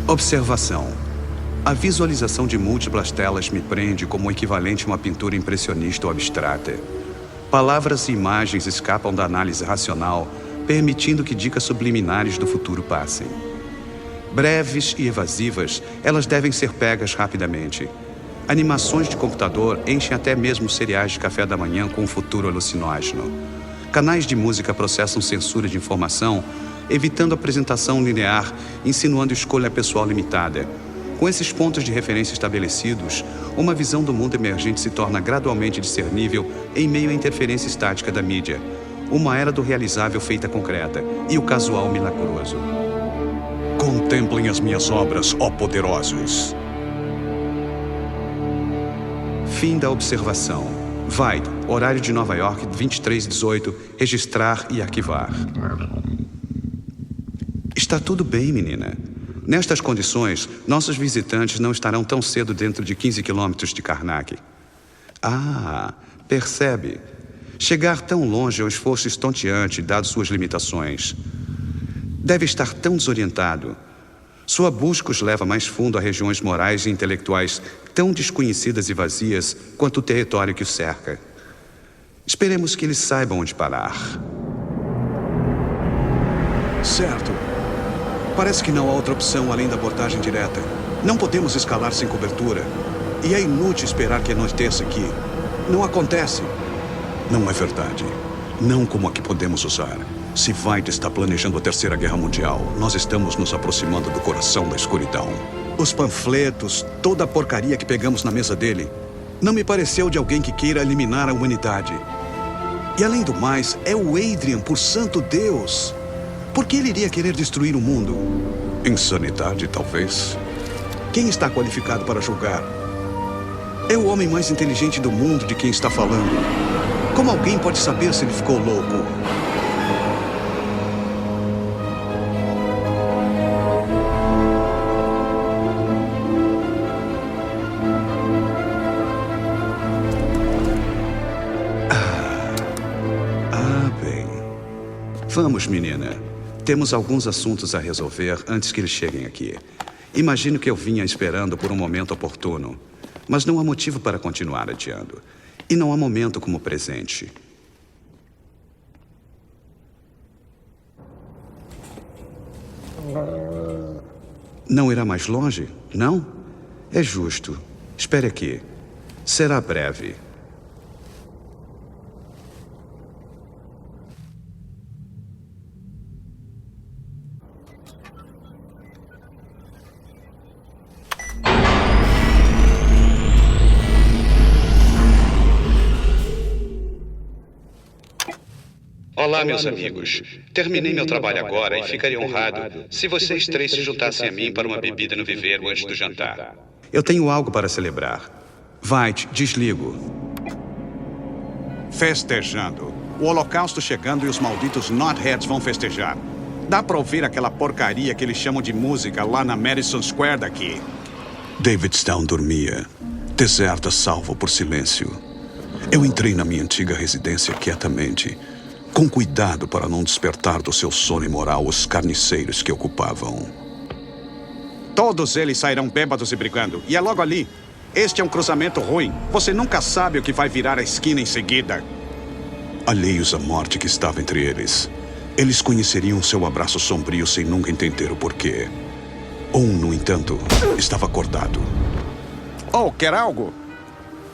Observação. A visualização de múltiplas telas me prende como equivalente a uma pintura impressionista ou abstrata. Palavras e imagens escapam da análise racional, permitindo que dicas subliminares do futuro passem. Breves e evasivas, elas devem ser pegas rapidamente. Animações de computador enchem até mesmo cereais de café da manhã com um futuro alucinógeno. Canais de música processam censura de informação, evitando apresentação linear, insinuando escolha pessoal limitada. Com esses pontos de referência estabelecidos, uma visão do mundo emergente se torna gradualmente discernível em meio à interferência estática da mídia. Uma era do realizável feita concreta e o casual milagroso. Contemplem as minhas obras, ó poderosos. Fim da observação. Vai, horário de Nova York, 23:18, registrar e arquivar. Está tudo bem, menina. Nestas condições, nossos visitantes não estarão tão cedo dentro de 15 quilômetros de Karnak. Ah, percebe. Chegar tão longe é um esforço estonteante, dado suas limitações. Deve estar tão desorientado. Sua busca os leva mais fundo a regiões morais e intelectuais tão desconhecidas e vazias quanto o território que o cerca. Esperemos que eles saibam onde parar. Certo. Parece que não há outra opção além da abordagem direta. Não podemos escalar sem cobertura. E é inútil esperar que anoiteça aqui. Não acontece. Não é verdade. Não como a que podemos usar. Se Veidt está planejando a Terceira Guerra Mundial, nós estamos nos aproximando do coração da escuridão. Os panfletos, toda a porcaria que pegamos na mesa dele, não me pareceu de alguém que queira eliminar a humanidade. E além do mais, é o Adrian, por santo Deus. Por que ele iria querer destruir o mundo? Insanidade, talvez. Quem está qualificado para julgar? É o homem mais inteligente do mundo de quem está falando. Como alguém pode saber se ele ficou louco? Bem. Vamos, menina. Temos alguns assuntos a resolver antes que eles cheguem aqui. Imagino que eu vinha esperando por um momento oportuno, mas não há motivo para continuar adiando. E não há momento como o presente. Não irá mais longe? Não? É justo. Espere aqui. Será breve. Olá, meus amigos. Terminei meu trabalho agora e ficaria honrado se vocês três se juntassem a mim para uma bebida no viveiro antes do jantar. Eu tenho algo para celebrar. Veidt, desligo. Festejando. O Holocausto chegando e os malditos Knotheads vão festejar. Dá pra ouvir aquela porcaria que eles chamam de música lá na Madison Square daqui. Davidstown dormia, deserta, salvo por silêncio. Eu entrei na minha antiga residência quietamente, com cuidado para não despertar do seu sono imoral os carniceiros que ocupavam. Todos eles sairão bêbados e brigando. E é logo ali. Este é um cruzamento ruim. Você nunca sabe o que vai virar a esquina em seguida. Alheios à morte que estava entre eles, eles conheceriam seu abraço sombrio sem nunca entender o porquê. No entanto, estava acordado. Oh, quer algo?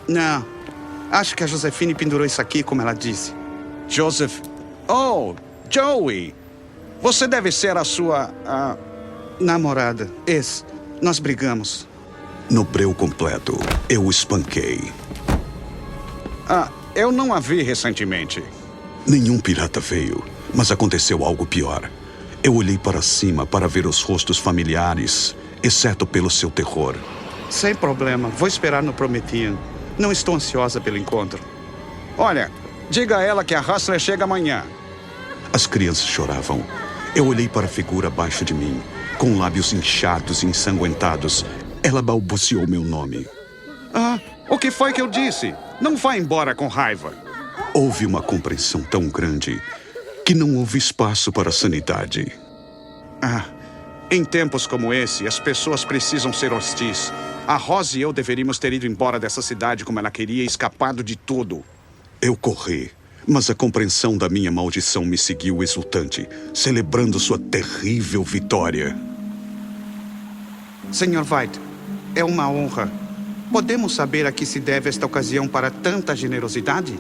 Não. Acho que a Josefine pendurou isso aqui, como ela disse. Joseph... Oh, Joey! Você deve ser a sua... namorada. Nós brigamos. No breu completo, eu o espanquei. Eu não a vi recentemente. Nenhum pirata veio, mas aconteceu algo pior. Eu olhei para cima para ver os rostos familiares, exceto pelo seu terror. Sem problema. Vou esperar no Promethean. Não estou ansiosa pelo encontro. Olha, diga a ela que a Hustler chega amanhã. As crianças choravam. Eu olhei para a figura abaixo de mim. Com lábios inchados e ensanguentados, ela balbuciou meu nome. O que foi que eu disse? Não vá embora com raiva. Houve uma compreensão tão grande que não houve espaço para a sanidade. Em tempos como esse, as pessoas precisam ser hostis. A Rose e eu deveríamos ter ido embora dessa cidade como ela queria e escapado de tudo. Eu corri, mas a compreensão da minha maldição me seguiu exultante, celebrando sua terrível vitória. Sr. White, é uma honra. Podemos saber a que se deve esta ocasião para tanta generosidade?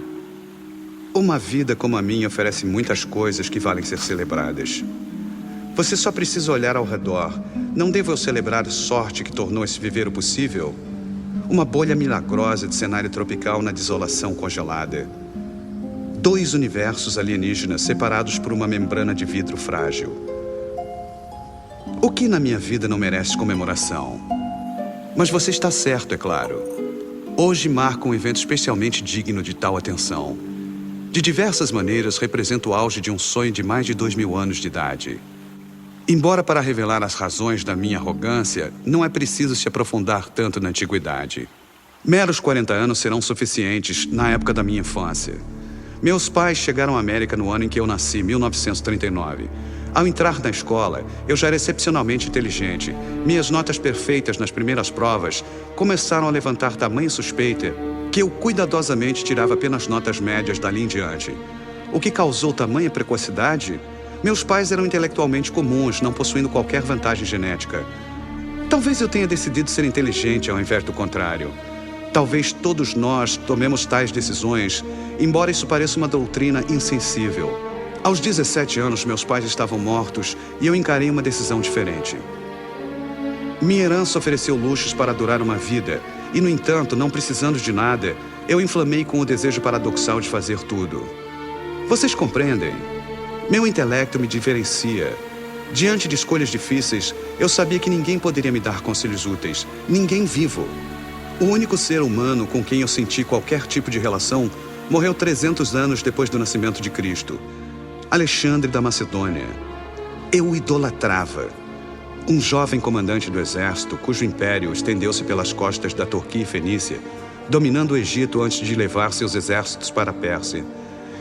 Uma vida como a minha oferece muitas coisas que valem ser celebradas. Você só precisa olhar ao redor. Não devo eu celebrar a sorte que tornou esse viveiro possível? Uma bolha milagrosa de cenário tropical na desolação congelada. 2 universos alienígenas separados por uma membrana de vidro frágil. O que na minha vida não merece comemoração? Mas você está certo, é claro. Hoje marca um evento especialmente digno de tal atenção. De diversas maneiras, representa o auge de um sonho de mais de 2000 anos de idade. Embora para revelar as razões da minha arrogância, não é preciso se aprofundar tanto na antiguidade. Meros 40 anos serão suficientes na época da minha infância. Meus pais chegaram à América no ano em que eu nasci, 1939. Ao entrar na escola, eu já era excepcionalmente inteligente. Minhas notas perfeitas nas primeiras provas começaram a levantar tamanha suspeita que eu cuidadosamente tirava apenas notas médias dali em diante. O que causou tamanha precocidade? Meus pais eram intelectualmente comuns, não possuindo qualquer vantagem genética. Talvez eu tenha decidido ser inteligente ao invés do contrário. Talvez todos nós tomemos tais decisões, embora isso pareça uma doutrina insensível. Aos 17 anos, meus pais estavam mortos e eu encarei uma decisão diferente. Minha herança ofereceu luxos para durar uma vida, e, no entanto, não precisando de nada, eu inflamei com o desejo paradoxal de fazer tudo. Vocês compreendem? Meu intelecto me diferencia. Diante de escolhas difíceis, eu sabia que ninguém poderia me dar conselhos úteis. Ninguém vivo. O único ser humano com quem eu senti qualquer tipo de relação morreu 300 anos depois do nascimento de Cristo. Alexandre da Macedônia. Eu o idolatrava. Um jovem comandante do exército, cujo império estendeu-se pelas costas da Turquia e Fenícia, dominando o Egito antes de levar seus exércitos para a Pérsia.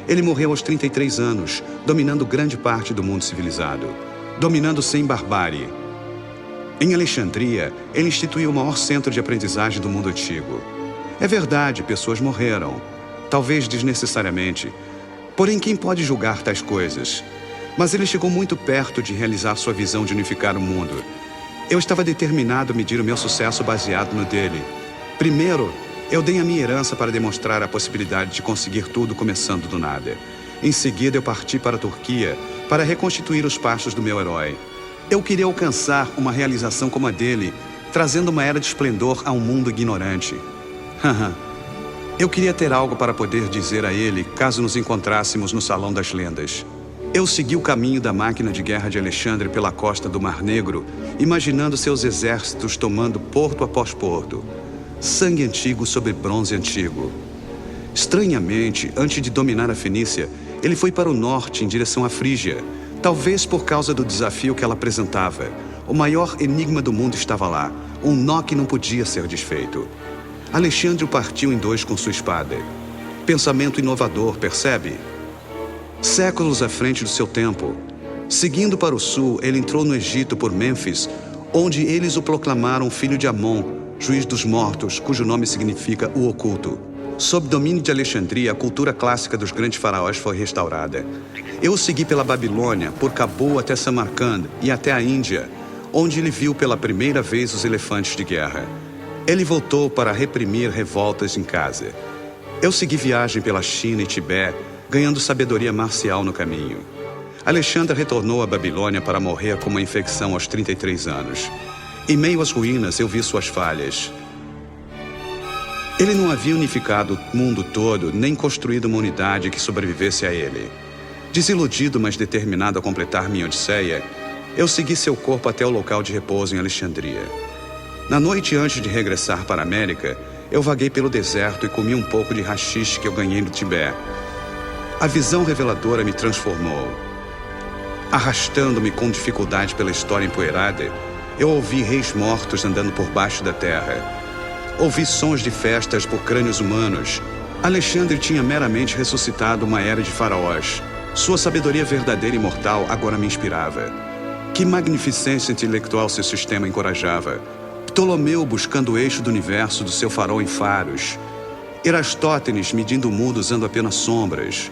Ele morreu aos 33 anos, dominando grande parte do mundo civilizado, dominando sem barbárie. Em Alexandria, ele instituiu o maior centro de aprendizagem do mundo antigo. É verdade, pessoas morreram, talvez desnecessariamente. Porém, quem pode julgar tais coisas? Mas ele chegou muito perto de realizar sua visão de unificar o mundo. Eu estava determinado a medir o meu sucesso baseado no dele. Primeiro, eu dei a minha herança para demonstrar a possibilidade de conseguir tudo começando do nada. Em seguida, eu parti para a Turquia para reconstituir os passos do meu herói. Eu queria alcançar uma realização como a dele, trazendo uma era de esplendor a um mundo ignorante. Eu queria ter algo para poder dizer a ele caso nos encontrássemos no Salão das Lendas. Eu segui o caminho da máquina de guerra de Alexandre pela costa do Mar Negro, imaginando seus exércitos tomando porto após porto. Sangue antigo sobre bronze antigo. Estranhamente, antes de dominar a Fenícia, ele foi para o norte, em direção à Frígia, talvez por causa do desafio que ela apresentava. O maior enigma do mundo estava lá, um nó que não podia ser desfeito. Alexandre o partiu em 2 com sua espada. Pensamento inovador, percebe? Séculos à frente do seu tempo. Seguindo para o sul, ele entrou no Egito por Mênfis, onde eles o proclamaram filho de Amon, juiz dos mortos, cujo nome significa o oculto. Sob domínio de Alexandria, a cultura clássica dos grandes faraós foi restaurada. Eu o segui pela Babilônia, por Cabul até Samarcand e até a Índia, onde ele viu pela primeira vez os elefantes de guerra. Ele voltou para reprimir revoltas em casa. Eu segui viagem pela China e Tibete, ganhando sabedoria marcial no caminho. Alexandre retornou à Babilônia para morrer com uma infecção aos 33 anos. Em meio às ruínas, eu vi suas falhas. Ele não havia unificado o mundo todo, nem construído uma unidade que sobrevivesse a ele. Desiludido, mas determinado a completar minha odisseia, eu segui seu corpo até o local de repouso em Alexandria. Na noite antes de regressar para a América, eu vaguei pelo deserto e comi um pouco de haxixe que eu ganhei no Tibete. A visão reveladora me transformou. Arrastando-me com dificuldade pela história empoeirada, eu ouvi reis mortos andando por baixo da terra. Ouvi sons de festas por crânios humanos. Alexandre tinha meramente ressuscitado uma era de faraós. Sua sabedoria verdadeira e imortal agora me inspirava. Que magnificência intelectual seu sistema encorajava. Ptolomeu buscando o eixo do universo do seu farol em faros. Erastótenes medindo o mundo usando apenas sombras.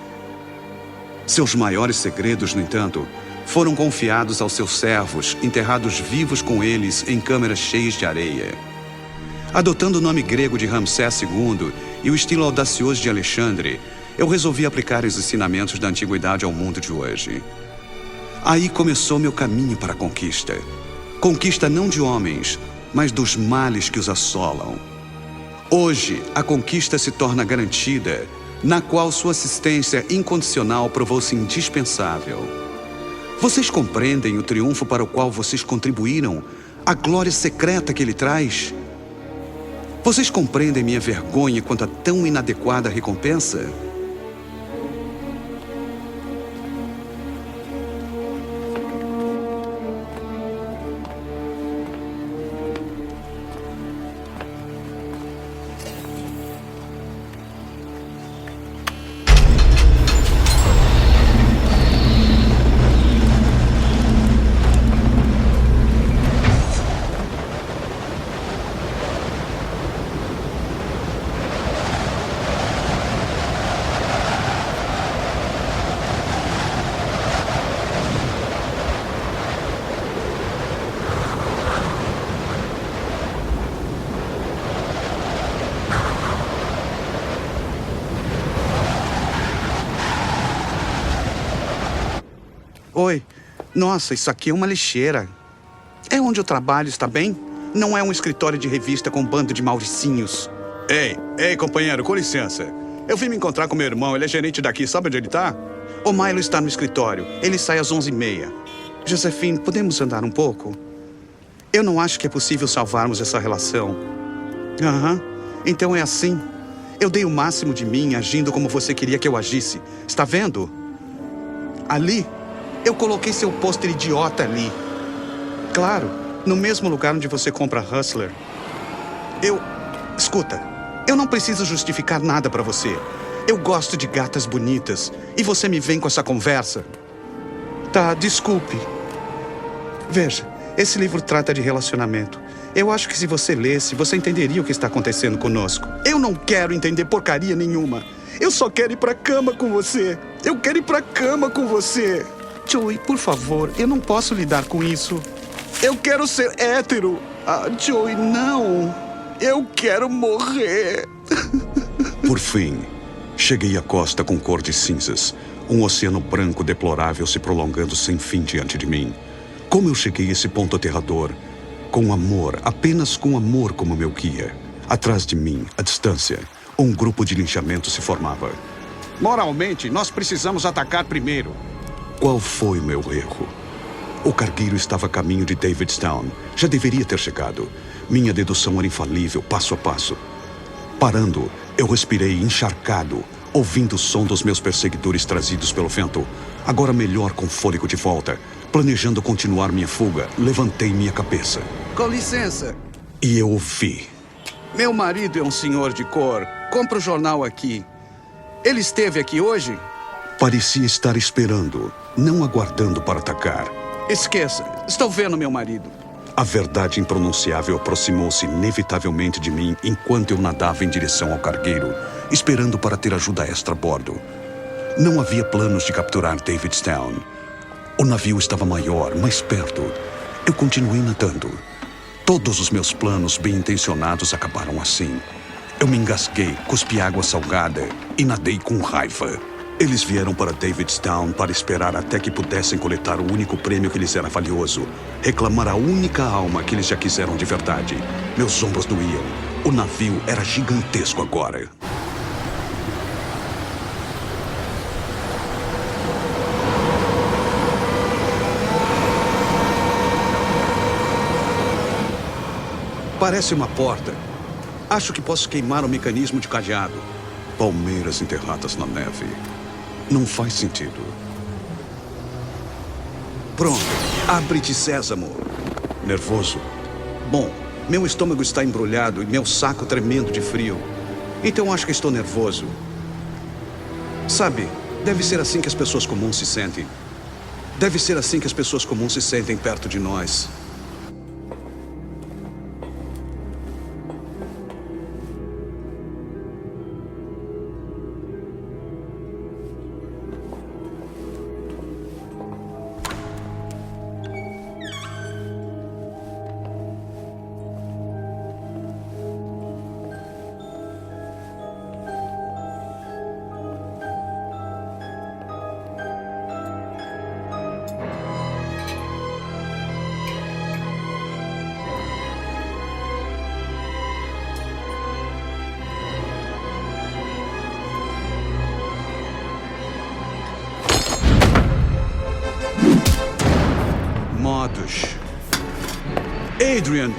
Seus maiores segredos, no entanto, foram confiados aos seus servos, enterrados vivos com eles em câmeras cheias de areia. Adotando o nome grego de Ramsés II e o estilo audacioso de Alexandre, eu resolvi aplicar os ensinamentos da antiguidade ao mundo de hoje. Aí começou meu caminho para a conquista. Conquista não de homens, mas dos males que os assolam. Hoje, a conquista se torna garantida, na qual sua assistência incondicional provou-se indispensável. Vocês compreendem o triunfo para o qual vocês contribuíram? A glória secreta que ele traz? Vocês compreendem minha vergonha quanto a tão inadequada recompensa? Oi. Nossa, isso aqui é uma lixeira. É onde eu trabalho, está bem? Não é um escritório de revista com um bando de mauricinhos. Ei, companheiro, com licença. Eu vim me encontrar com meu irmão, ele é gerente daqui, sabe onde ele tá? O Milo está no escritório. Ele sai às 11h30. Josefine, podemos andar um pouco? Eu não acho que é possível salvarmos essa relação. Então é assim. Eu dei o máximo de mim agindo como você queria que eu agisse. Está vendo? Ali, eu coloquei seu pôster idiota ali. Claro, no mesmo lugar onde você compra Hustler. Escuta, eu não preciso justificar nada pra você. Eu gosto de gatas bonitas. E você me vem com essa conversa? Tá, desculpe. Veja, esse livro trata de relacionamento. Eu acho que se você lesse, você entenderia o que está acontecendo conosco. Eu não quero entender porcaria nenhuma. Eu só quero ir pra cama com você. Eu quero ir pra cama com você. Joey, por favor, eu não posso lidar com isso. Eu quero ser hétero. Joey, não. Eu quero morrer. Por fim, cheguei à costa com cor de cinzas. Um oceano branco deplorável se prolongando sem fim diante de mim. Como eu cheguei a esse ponto aterrador? Com amor, apenas com amor como meu guia. Atrás de mim, à distância, um grupo de linchamento se formava. Moralmente, nós precisamos atacar primeiro. Qual foi meu erro? O cargueiro estava a caminho de Davidstown. Já deveria ter chegado. Minha dedução era infalível, passo a passo. Parando, eu respirei encharcado, ouvindo o som dos meus perseguidores trazidos pelo vento. Agora melhor com fôlego de volta. Planejando continuar minha fuga, levantei minha cabeça. Com licença. E eu ouvi. Meu marido é um senhor de cor. Compra o jornal aqui. Ele esteve aqui hoje? Parecia estar esperando, não aguardando para atacar. Esqueça. Estou vendo meu marido. A verdade impronunciável aproximou-se inevitavelmente de mim enquanto eu nadava em direção ao cargueiro, esperando para ter ajuda extra a bordo. Não havia planos de capturar Davidstown. O navio estava maior, mais perto. Eu continuei nadando. Todos os meus planos bem-intencionados acabaram assim. Eu me engasguei, cuspi água salgada e nadei com raiva. Eles vieram para Davidstown para esperar até que pudessem coletar o único prêmio que lhes era valioso. Reclamar a única alma que eles já quiseram de verdade. Meus ombros doíam. O navio era gigantesco agora. Parece uma porta. Acho que posso queimar o mecanismo de cadeado. Palmeiras enterradas na neve. Não faz sentido. Pronto. Abre-te, Sésamo. Nervoso? Bom, meu estômago está embrulhado e meu saco tremendo de frio. Então acho que estou nervoso. Sabe, deve ser assim que as pessoas comuns se sentem. Deve ser assim que as pessoas comuns se sentem perto de nós. Modos. Adrian!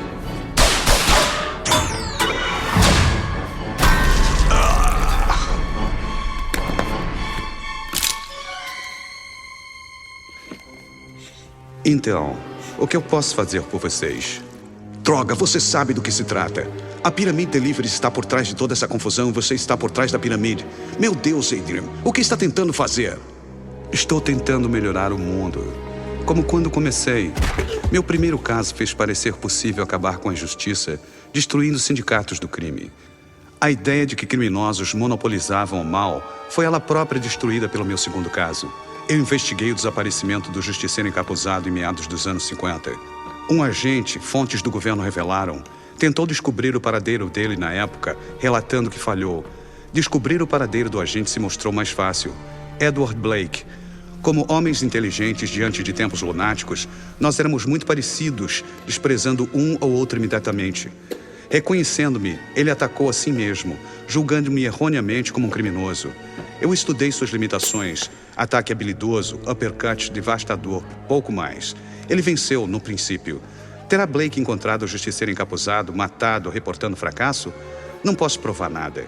Então, o que eu posso fazer por vocês? Droga, você sabe do que se trata. A Pyramid Delivery está por trás de toda essa confusão e você está por trás da pirâmide. Meu Deus, Adrian, o que está tentando fazer? Estou tentando melhorar o mundo. Como quando comecei. Meu primeiro caso fez parecer possível acabar com a injustiça, destruindo sindicatos do crime. A ideia de que criminosos monopolizavam o mal foi ela própria destruída pelo meu segundo caso. Eu investiguei o desaparecimento do justiceiro encapuzado em meados dos anos 50. Um agente, fontes do governo revelaram, tentou descobrir o paradeiro dele na época, relatando que falhou. Descobrir o paradeiro do agente se mostrou mais fácil. Edward Blake. Como homens inteligentes diante de tempos lunáticos, nós éramos muito parecidos, desprezando um ou outro imediatamente. Reconhecendo-me, ele atacou a si mesmo, julgando-me erroneamente como um criminoso. Eu estudei suas limitações, ataque habilidoso, uppercut devastador, pouco mais. Ele venceu, no princípio. Terá Blake encontrado o justiceiro encapuzado, matado, reportando fracasso? Não posso provar nada.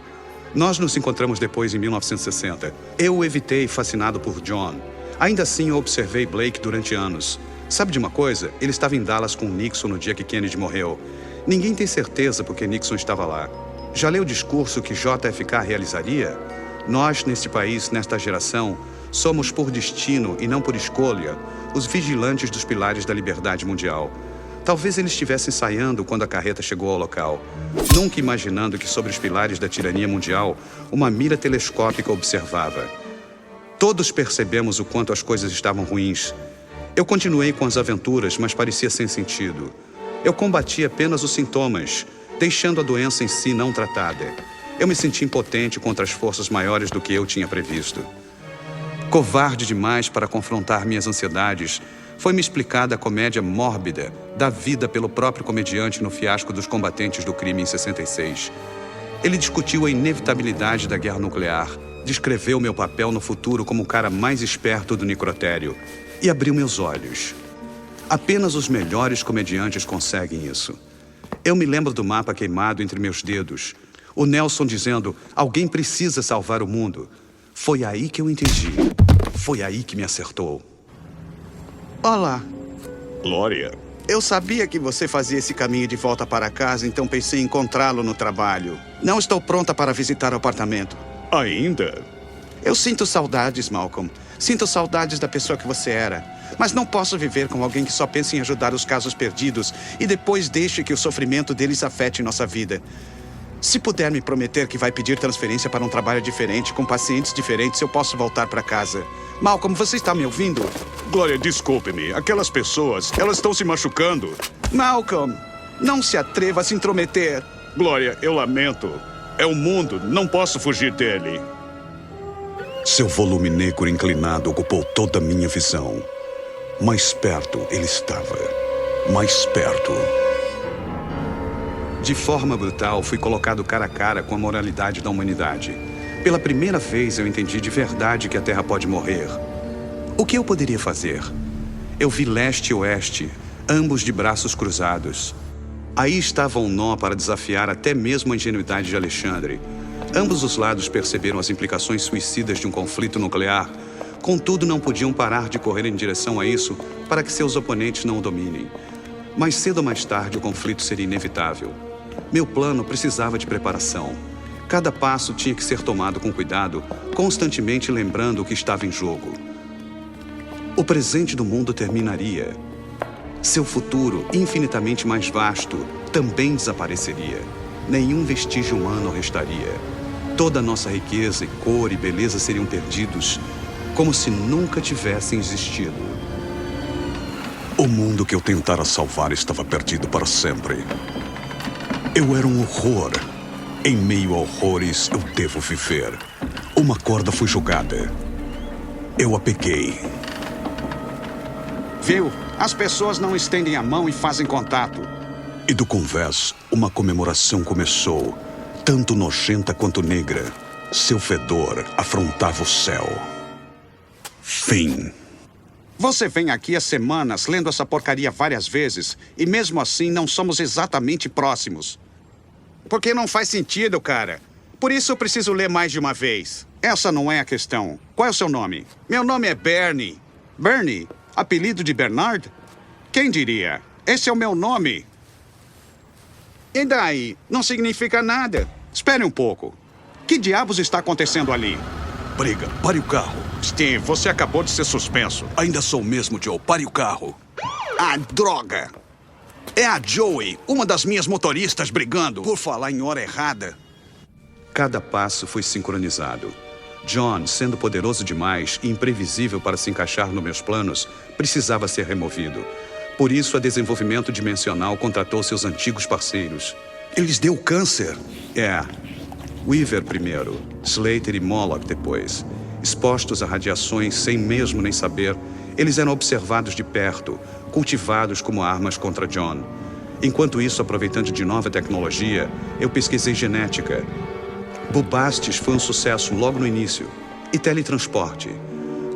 Nós nos encontramos depois em 1960. Eu o evitei, fascinado por John. Ainda assim, eu observei Blake durante anos. Sabe de uma coisa? Ele estava em Dallas com Nixon no dia que Kennedy morreu. Ninguém tem certeza porque Nixon estava lá. Já leu o discurso que JFK realizaria? Nós, neste país, nesta geração, somos por destino e não por escolha os vigilantes dos pilares da liberdade mundial. Talvez ele estivesse ensaiando quando a carreta chegou ao local, nunca imaginando que sobre os pilares da tirania mundial, uma mira telescópica observava. Todos percebemos o quanto as coisas estavam ruins. Eu continuei com as aventuras, mas parecia sem sentido. Eu combati apenas os sintomas, deixando a doença em si não tratada. Eu me senti impotente contra as forças maiores do que eu tinha previsto. Covarde demais para confrontar minhas ansiedades, foi-me explicada a comédia mórbida da vida pelo próprio comediante no fiasco dos combatentes do crime em 66. Ele discutiu a inevitabilidade da guerra nuclear, descreveu meu papel no futuro como o cara mais esperto do necrotério e abriu meus olhos. Apenas os melhores comediantes conseguem isso. Eu me lembro do mapa queimado entre meus dedos. O Nelson dizendo, alguém precisa salvar o mundo. Foi aí que eu entendi. Foi aí que me acertou. Olá. Glória. Eu sabia que você fazia esse caminho de volta para casa, então pensei em encontrá-lo no trabalho. Não estou pronta para visitar o apartamento. Ainda? Eu sinto saudades, Malcolm. Sinto saudades da pessoa que você era. Mas não posso viver com alguém que só pensa em ajudar os casos perdidos e depois deixe que o sofrimento deles afete nossa vida. Se puder me prometer que vai pedir transferência para um trabalho diferente, com pacientes diferentes, eu posso voltar para casa. Malcolm, você está me ouvindo? Glória, desculpe-me. Aquelas pessoas, elas estão se machucando. Malcolm, não se atreva a se intrometer. Glória, eu lamento. É o mundo, não posso fugir dele. Seu volume negro inclinado ocupou toda a minha visão. Mais perto ele estava. Mais perto. De forma brutal, fui colocado cara a cara com a moralidade da humanidade. Pela primeira vez, eu entendi de verdade que a Terra pode morrer. O que eu poderia fazer? Eu vi leste e oeste, ambos de braços cruzados. Aí estava um nó para desafiar até mesmo a ingenuidade de Alexandre. Ambos os lados perceberam as implicações suicidas de um conflito nuclear. Contudo, não podiam parar de correr em direção a isso para que seus oponentes não o dominem. Mais cedo ou mais tarde, o conflito seria inevitável. Meu plano precisava de preparação. Cada passo tinha que ser tomado com cuidado, constantemente lembrando o que estava em jogo. o presente do mundo terminaria. Seu futuro, infinitamente mais vasto, também desapareceria. Nenhum vestígio humano restaria. Toda a nossa riqueza e cor e beleza seriam perdidos, como se nunca tivessem existido. O mundo que eu tentara salvar estava perdido para sempre. Eu era um horror. Em meio a horrores, eu devo viver. Uma corda foi jogada. Eu a peguei. Viu? As pessoas não estendem a mão e fazem contato. E do convés, uma comemoração começou, tanto nojenta quanto negra. Seu fedor afrontava o céu. Fim. Você vem aqui há semanas lendo essa porcaria várias vezes e mesmo assim não somos exatamente próximos. Porque não faz sentido, cara. Por isso eu preciso ler mais de uma vez. Essa não é a questão. Qual é o seu nome? Meu nome é Bernie. Bernie? Apelido de Bernard? Quem diria? Esse é o meu nome. E daí? Não significa nada. Espere um pouco. Que diabos está acontecendo ali? Briga, pare o carro. Steve, você acabou de ser suspenso. Ainda sou o mesmo, Joe. Pare o carro. Ah, droga! É a Joey, uma das minhas motoristas, brigando. Por falar em hora errada. Cada passo foi sincronizado. John, sendo poderoso demais e imprevisível para se encaixar nos meus planos, precisava ser removido. Por isso, a Desenvolvimento Dimensional contratou seus antigos parceiros. Eles deu câncer. É. Weaver primeiro, Slater e Moloch depois. Expostos a radiações sem mesmo nem saber, eles eram observados de perto, cultivados como armas contra John. Enquanto isso, aproveitando de nova tecnologia, eu pesquisei genética. Bubastis foi um sucesso logo no início. E teletransporte.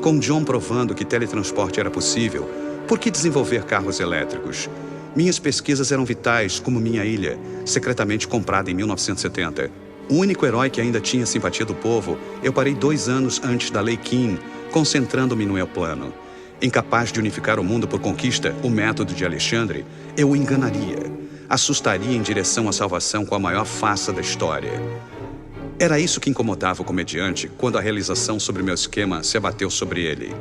Com John provando que teletransporte era possível, por que desenvolver carros elétricos? Minhas pesquisas eram vitais, como minha ilha, secretamente comprada em 1970. O único herói que ainda tinha simpatia do povo, eu parei 2 anos antes da Lei Keane, concentrando-me no meu plano. Incapaz de unificar o mundo por conquista, o método de Alexandre, eu o enganaria. Assustaria em direção à salvação com a maior farsa da história. Era isso que incomodava o comediante quando a realização sobre meu esquema se abateu sobre ele.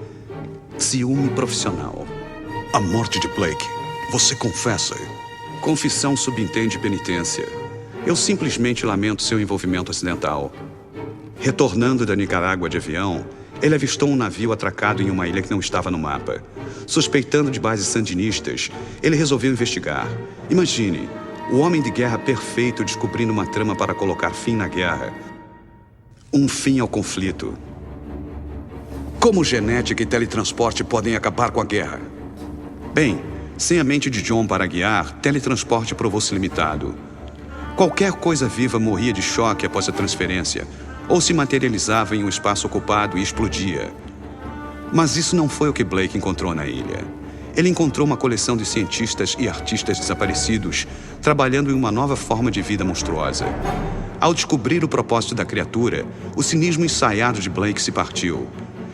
Ciúme profissional. A morte de Blake. Você confessa? Confissão subentende penitência. Eu simplesmente lamento seu envolvimento acidental. Retornando da Nicarágua de avião, ele avistou um navio atracado em uma ilha que não estava no mapa. Suspeitando de bases sandinistas, ele resolveu investigar. Imagine, o homem de guerra perfeito descobrindo uma trama para colocar fim na guerra. Um fim ao conflito. Como genética e teletransporte podem acabar com a guerra? Bem, sem a mente de John para guiar, teletransporte provou-se limitado. Qualquer coisa viva morria de choque após a transferência, ou se materializava em um espaço ocupado e explodia. Mas isso não foi o que Blake encontrou na ilha. Ele encontrou uma coleção de cientistas e artistas desaparecidos, trabalhando em uma nova forma de vida monstruosa. Ao descobrir o propósito da criatura, o cinismo ensaiado de Blake se partiu.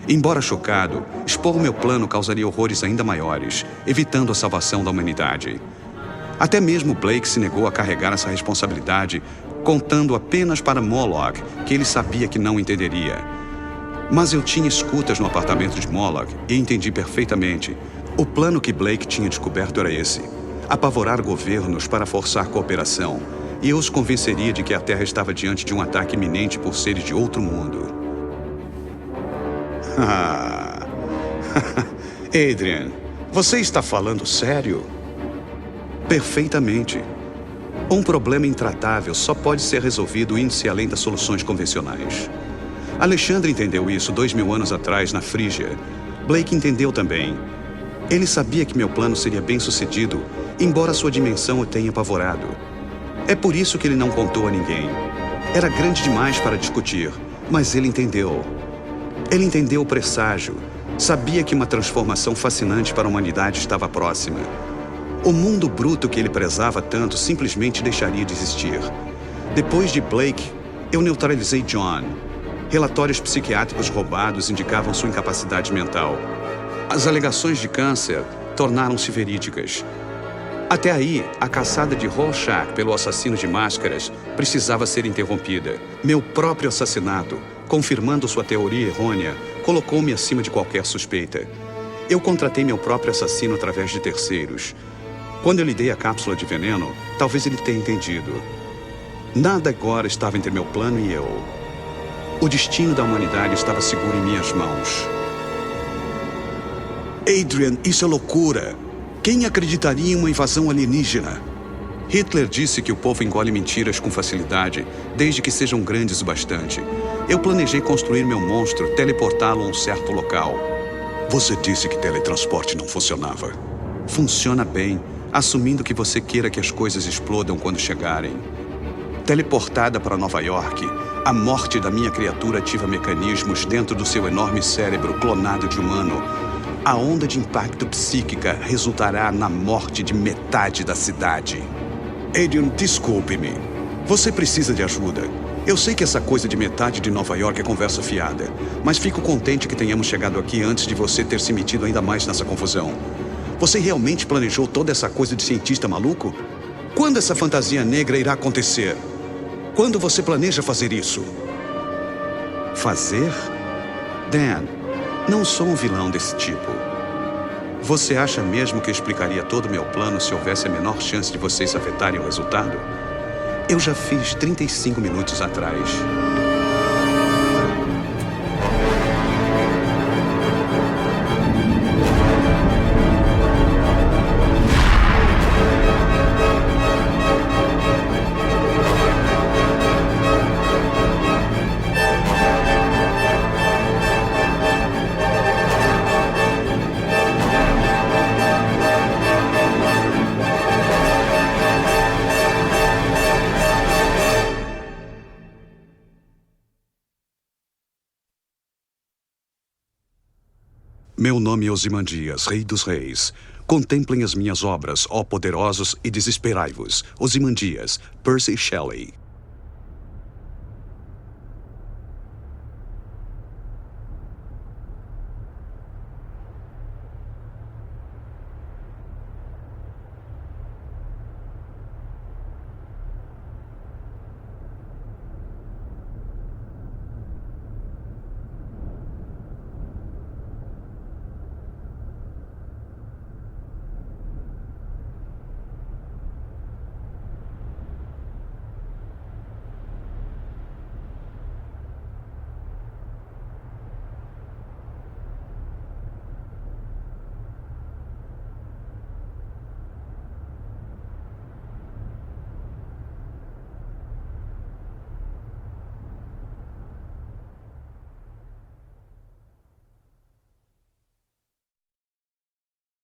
Embora chocado, expor meu plano causaria horrores ainda maiores, evitando a salvação da humanidade. Até mesmo Blake se negou a carregar essa responsabilidade, contando apenas para Moloch, que ele sabia que não entenderia. Mas eu tinha escutas no apartamento de Moloch e entendi perfeitamente. O plano que Blake tinha descoberto era esse: apavorar governos para forçar cooperação, e eu os convenceria de que a Terra estava diante de um ataque iminente por seres de outro mundo. Adrian, você está falando sério? Perfeitamente. Um problema intratável só pode ser resolvido indo-se além das soluções convencionais. Alexandre entendeu isso 2000 anos atrás, na Frígia. Blake entendeu também. Ele sabia que meu plano seria bem-sucedido, embora sua dimensão o tenha apavorado. É por isso que ele não contou a ninguém. Era grande demais para discutir, mas ele entendeu. Ele entendeu o presságio. Sabia que uma transformação fascinante para a humanidade estava próxima. O mundo bruto que ele prezava tanto simplesmente deixaria de existir. Depois de Blake, eu neutralizei John. Relatórios psiquiátricos roubados indicavam sua incapacidade mental. As alegações de câncer tornaram-se verídicas. Até aí, a caçada de Rorschach pelo assassino de máscaras precisava ser interrompida. Meu próprio assassinato, confirmando sua teoria errônea, colocou-me acima de qualquer suspeita. Eu contratei meu próprio assassino através de terceiros. Quando eu lhe dei a cápsula de veneno, talvez ele tenha entendido. Nada agora estava entre meu plano e eu. O destino da humanidade estava seguro em minhas mãos. Adrian, isso é loucura. Quem acreditaria em uma invasão alienígena? Hitler disse que o povo engole mentiras com facilidade, desde que sejam grandes o bastante. Eu planejei construir meu monstro, teleportá-lo a um certo local. Você disse que teletransporte não funcionava. Funciona bem, assumindo que você queira que as coisas explodam quando chegarem. Teleportada para Nova York, a morte da minha criatura ativa mecanismos dentro do seu enorme cérebro clonado de humano. A onda de impacto psíquica resultará na morte de metade da cidade. Adrian, desculpe-me. Você precisa de ajuda. Eu sei que essa coisa de metade de Nova York é conversa fiada, mas fico contente que tenhamos chegado aqui antes de você ter se metido ainda mais nessa confusão. Você realmente planejou toda essa coisa de cientista maluco? Quando essa fantasia negra irá acontecer? Quando você planeja fazer isso? Fazer? Dan, não sou um vilão desse tipo. Você acha mesmo que eu explicaria todo o meu plano se houvesse a menor chance de vocês afetarem o resultado? Eu já fiz 35 minutos atrás. Meu nome é Ozymandias, Rei dos Reis. Contemplem as minhas obras, ó poderosos, e desesperai-vos. Ozymandias, Percy Shelley.